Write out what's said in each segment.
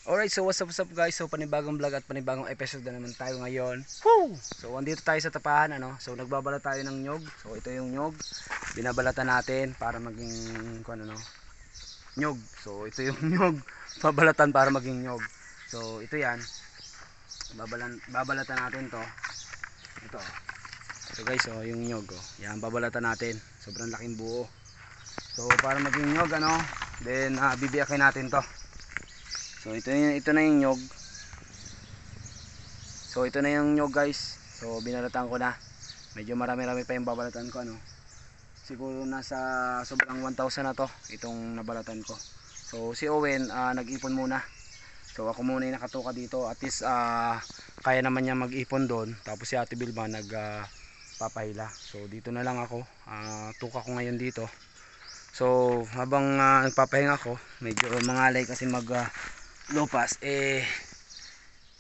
Alright, so what's up guys? So panibagong vlog at panibagong episode na naman tayo ngayon. Woo! So andito tayo sa tapahan ano. So nagbabala tayo ng nyog. So ito yung nyog. Binabalatan natin para maging nyog. So ito yung nyog. Babalatan para maging nyog. So ito 'yan. Babalatan natin 'to. Ito. So guys, oh, yung nyog oh. Yan babalatan natin. Sobrang laking buo. So para maging nyog ano, then bibiyakin natin 'to. So ito na yung nyog. So ito na yung nyog guys. So binalatan ko na. Medyo marami-rami pa yung babalatan ko ano. Siguro nasa sobrang 1,000 na to itong nabalatan ko. So si Owen nag-ipon muna. So ako muna yung nakatuka dito. At least kaya naman niya mag-ipon doon. Tapos si Ate Bilma papahila. So dito na lang ako. Tuka ko ngayon dito. So habang nagpapahinga ako, medyo mangalay kasi lupas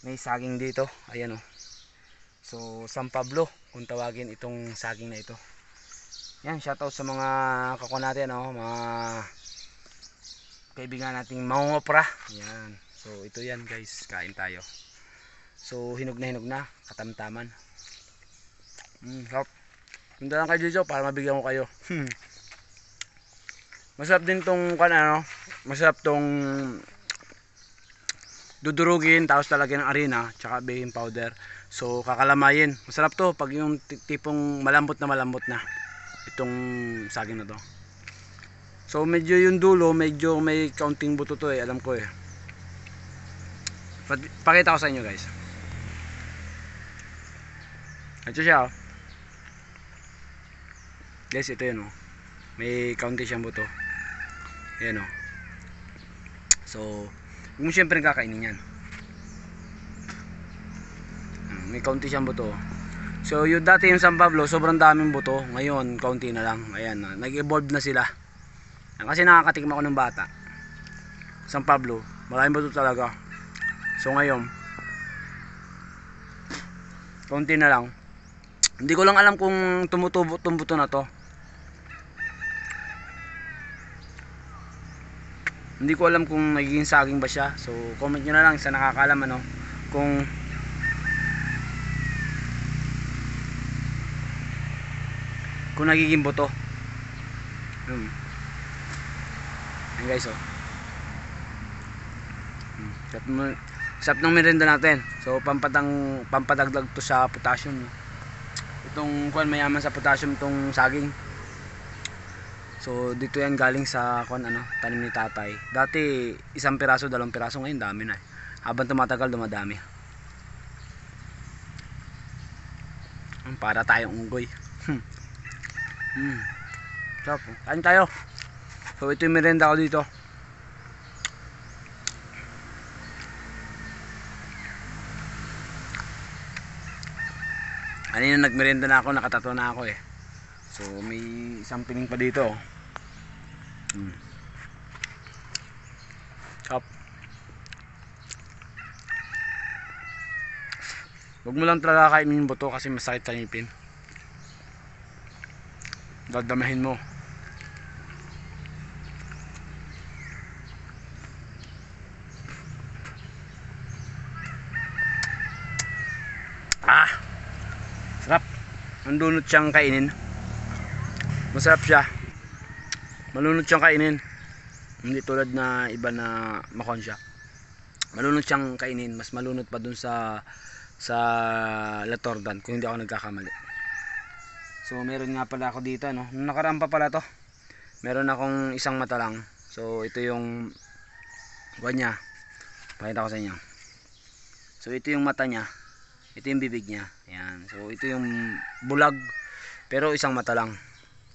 may saging dito. Ayan oh. So San Pablo kung tawagin itong saging na ito. Yan, shoutout sa mga kako natin oh, mga kaibigan nating mangungopra. Yan. So ito yan guys, kain tayo. So hinog na katamtaman. Sarap. Punta lang kayo dito para mabigyan ko kayo. Masarap din tong masarap tong dudurugin tapos talagyan ng arena tsaka baking powder. So kakalamayin. Masarap to pag yung tipong malambot na itong saging na to. So medyo yung dulo, medyo may kaunting buto to alam ko eh. Pakita ko sa inyo guys. Ito siya oh. Guys, ito yun oh. May kaunti siyang buto. Ayan oh. So huwag mo syempre kakainin yan. May kaunti siyang buto. So yung dati yung San Pablo sobrang daming buto. Ngayon kaunti na lang. Ayan, nag-evolve na sila. Kasi nakakatikim ako ng bata. San Pablo maraming buto talaga. So ngayon kaunti na lang. Hindi ko lang alam kung tumutubo itong buto na to. Hindi ko alam kung nagiging saging ba siya. So comment nyo na lang sa nakakaalam ano, kung nagiging buto. Ayan guys oh. Sarap ng merienda natin. So pampadagdag to sa potassium. Itong mayaman sa potassium tong saging. So dito yan galing sa tanim ni tatay. Dati isang piraso, dalawang piraso, ngayon dami na. Habang tumatagal dumadami. Para tayong unggoy. Sarap. Kain tayo. So ito yung merienda ko dito. Kanina nagmerienda na ako, nakatato na ako eh. So may isang pining pa dito. Sarap. Huwag mo lang talaga kainin yung buto kasi masakit sa ngipin. Dadamahin mo. Sarap. Ang lunot siyang kainin. Masarap siya. Malunod siyang kainin. Hindi tulad na iba na makonsya. Malunod siyang kainin. Mas malunod pa dun sa Latordan kung hindi ako nagkakamali. So meron nga pala ako dito no. Nung nakaraan pa pala to. Meron akong isang mata lang. So ito yung niya. Pakita ko sa inyo. So ito yung mata niya. Ito yung bibig niya. Ayan. So ito yung bulag. Pero isang mata lang.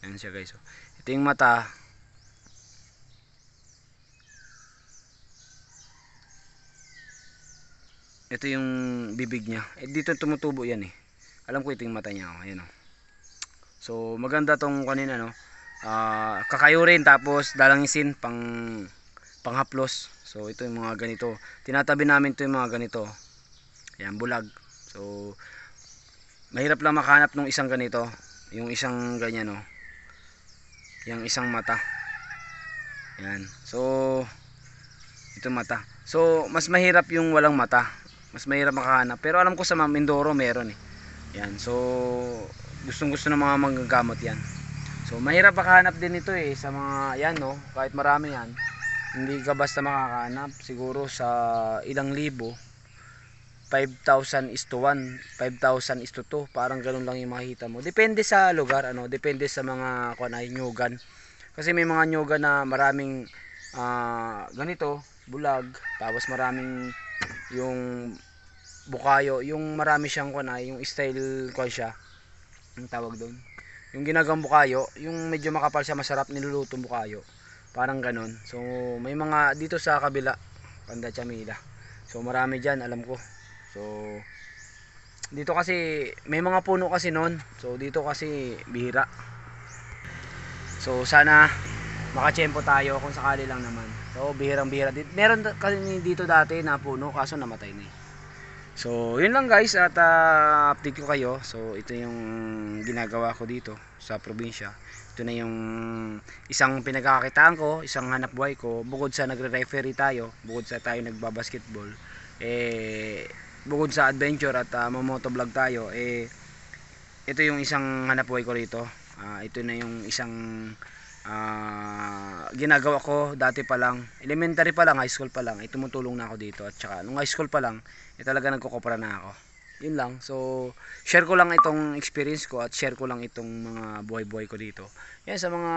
Ayan siya guys. So, ito yung mata. Ito yung bibig niya. Dito tumutubo yan eh. Alam ko ito yung mata niya. Ayan oh. So maganda tong kanina no. Kakayurin tapos dalangisin panghaplos. So ito yung mga ganito. Tinatabi namin ito yung mga ganito. Ayan, bulag. So mahirap lang makahanap ng isang ganito. Yung isang ganyan no. Yung isang mata. Yan. So Ito mata. So, mas mahirap yung walang mata. Mas mahirap makahanap. Pero alam ko sa Mindoro meron eh. Yan. So, gustong gusto ng mga manggagamot yan. So, mahirap makahanap din ito eh. Sa mga, yan no. Kahit marami yan. Hindi ka basta makakahanap. Siguro sa ilang libo. 5,000 is to 1, 5,000 is to 2, parang ganun lang yung makikita mo. Depende sa lugar, ano, depende sa mga nyugan. Kasi may mga nyugan na maraming ganito, bulag, tapos maraming yung bukayo, yung marami siyang yung style siya, yung tawag doon. Yung ginagang bukayo, yung medyo makapal siya, masarap nilulutong bukayo. Parang ganun. So, may mga dito sa kabila, Banda Chamila. So, marami diyan, alam ko. So, dito kasi may mga puno kasi noon. So, dito kasi bihira. So, sana makachempo tayo kung sakali lang naman. So, bihirang-bihira. Meron kasi dito dati na puno kaso namatay na eh. So, yun lang guys at update ko kayo. So, ito yung ginagawa ko dito sa probinsya. Ito na yung isang pinagkakakitaan ko, isang hanap buhay ko. Bukod sa nagre-referee tayo, bukod sa tayo nagbabasketball, bukod sa adventure at mamotovlog tayo, ito yung isang hanap buhay ko rito. Ito na yung isang ginagawa ko dati pa lang, elementary pa lang, high school pa lang, tumutulong na ako dito. At saka nung high school pa lang, talaga nagkukopra na ako. Yun lang. So, share ko lang itong experience ko at share ko lang itong mga buhay-buhay ko dito. Yan sa mga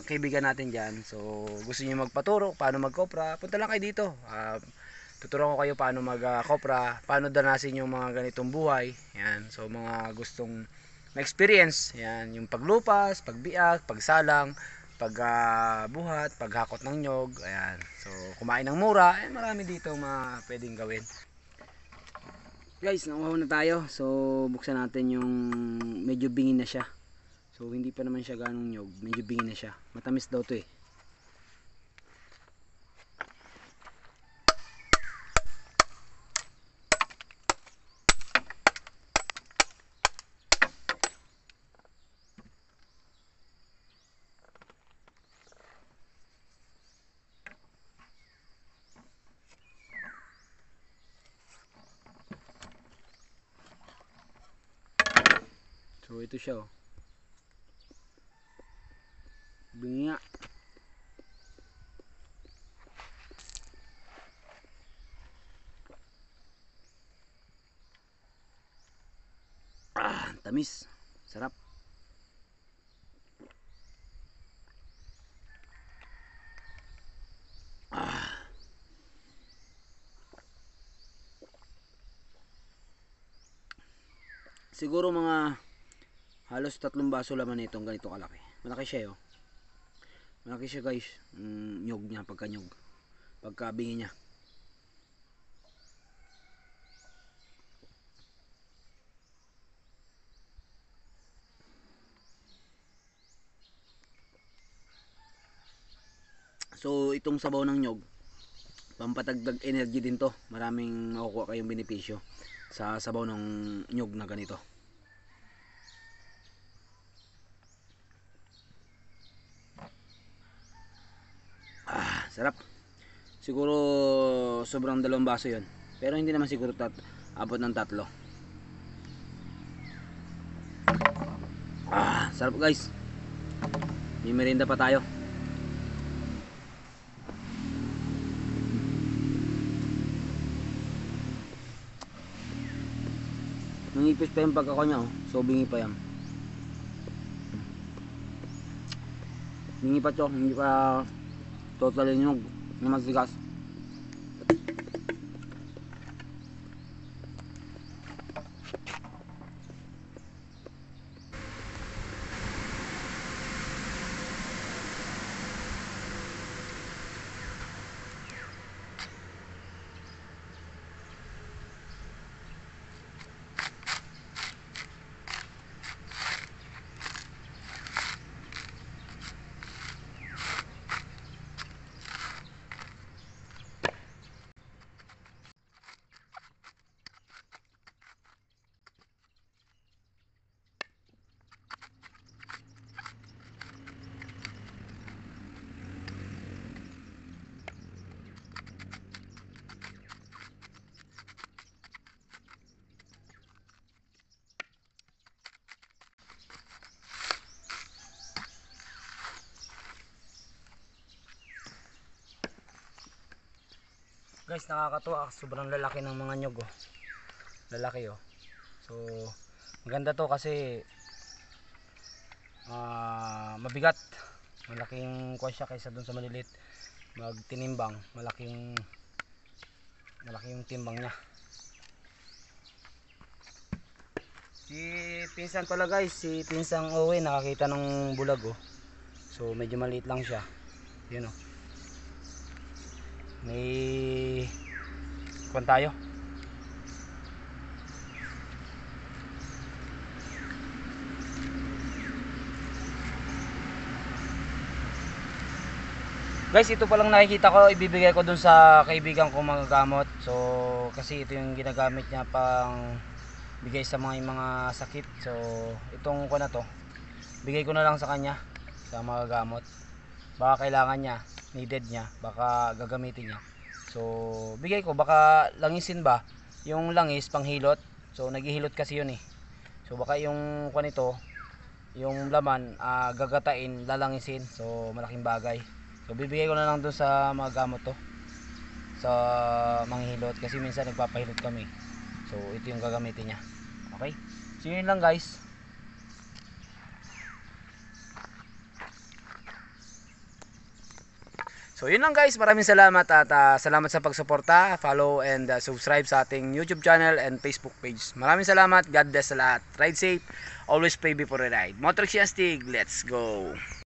kaibigan natin dyan. So, gusto niyo magpaturo, paano magkopra, punta lang kayo dito. Tuturuan ko kayo paano mag-kopra, paano danasin yung mga ganitong buhay. Yan. So, mga gustong ma-experience, yan, yung paglupas, pagbiak, pagsalang, pagbuhat, paghakot ng nyog, ayan. So, kumain ng mura, marami dito mga pwedeng gawin. Guys, nauhaw na tayo. So, buksan natin yung medyo bingin na siya. So, hindi pa naman siya ganong nyog, medyo bingin na siya. Matamis daw to eh. So, ito siya oh. Bingi nga. Tamis. Sarap. Siguro mga halos 3 baso laman itong ganito kalaki. Malaki siya oh. Malaki siya guys. Nyog niya, pagka-nyog. Pagka-bingi niya. So, itong sabaw ng nyog, pampatagdag energy din to. Maraming makukuha kayong benepisyo sa sabaw ng nyog na ganito. Sarap. Siguro sobrang 2 baso yon. Pero hindi naman siguro abot ng 3. Sarap guys. May merienda pa tayo. Nangipis pa yung pagkako niya oh. So bingi pa yan. Bingi pa to, hindi pa totally nyog na matigas. Guys, nakakatuwa, sobrang lalaki ng mga nyog, oh. Lalaki, oh. So maganda to kasi mabigat, malaking kuha siya kaysa dun sa malilit. Magtinimbang, malaki yung timbang niya. Si pinsan pala guys, si pinsang Owen nakakita ng bulag, oh. So medyo maliit lang siya, yun, oh. May kuwan tayo. Guys, ito palang nakikita ko, ibibigay ko dun sa kaibigan ko magagamot. So kasi ito yung ginagamit niya pang bigay sa mga sakit. So itong ko na to, bigay ko na lang sa kanya sa magagamot. Baka kailangan niya, needed niya, baka gagamitin niya. So bigay ko, baka langisin ba, yung langis panghilot. So naghihilot kasi yun, eh. So baka yung kuan nito, yung laman gagatain, lalangisin. So malaking bagay. So bibigay ko na lang dun sa magagamot to, sa manghilot, kasi minsan nagpapahilot kami. So ito yung gagamitin niya. Okay, so yun lang guys. So yun lang guys, maraming salamat at salamat sa pagsuporta, follow and subscribe sa ating YouTube channel and Facebook page. Maraming salamat, God bless sa lahat. Ride safe, always pray before you ride. Motor Astig, let's go!